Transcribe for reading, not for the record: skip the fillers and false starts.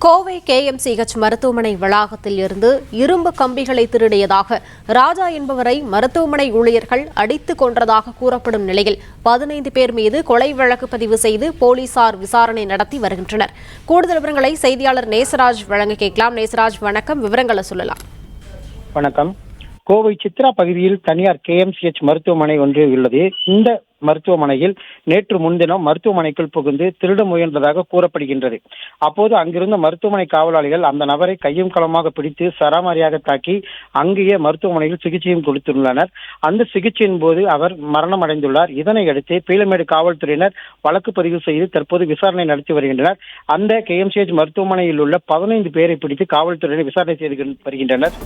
Kovai KMCH மருத்துவமனை வளாகத்தில் இருந்து இரும்பு கம்பிகளை திருடியதாக ராஜா என்பவரை மருத்துவமனை ஊழியர்கள் அடித்துக் கொன்றதாக கூறப்படும் நிலையில் 15 பேர் மீது கொலை வழக்கு பதிவு செய்து போலீசார் விசாரணை நடத்தி வருகின்றனர். கூடுதல் விவரங்களை செய்தியாளர் நேசராஜ் வழங்க கேட்கலாம். நேசராஜ், வணக்கம். விவரங்களை சொல்லலாம். வணக்கம். கோவை சித்ரா பகுதியில் தனியார் KMCH மருத்துவமனை ஒன்று உள்ளது. இந்த மருத்துவமனையில் நேற்று முன்தினம் மருத்துவமனைக்குள் புகுந்து திருட முயன்றதாக கூறப்படுகின்றது. அப்போது அங்கிருந்த மருத்துவமனை காவலாளிகள் அந்த நபரை கையும் களமாக பிடித்து சராமாரியாக தாக்கி அங்கேயே மருத்துவமனையில் சிகிச்சையும் கொடுத்துள்ளனர். அந்த சிகிச்சையின் போது அவர் மரணம் அடைந்துள்ளார். இதனையடுத்து பீளமேடு காவல்துறையினர் வழக்கு பதிவு செய்து தற்போது விசாரணை நடத்தி வருகின்றனர். அந்த KMCH மருத்துவமனையில் உள்ள 15 பேரை பிடித்து காவல்துறையினர் விசாரணை செய்து வருகின்றனர்.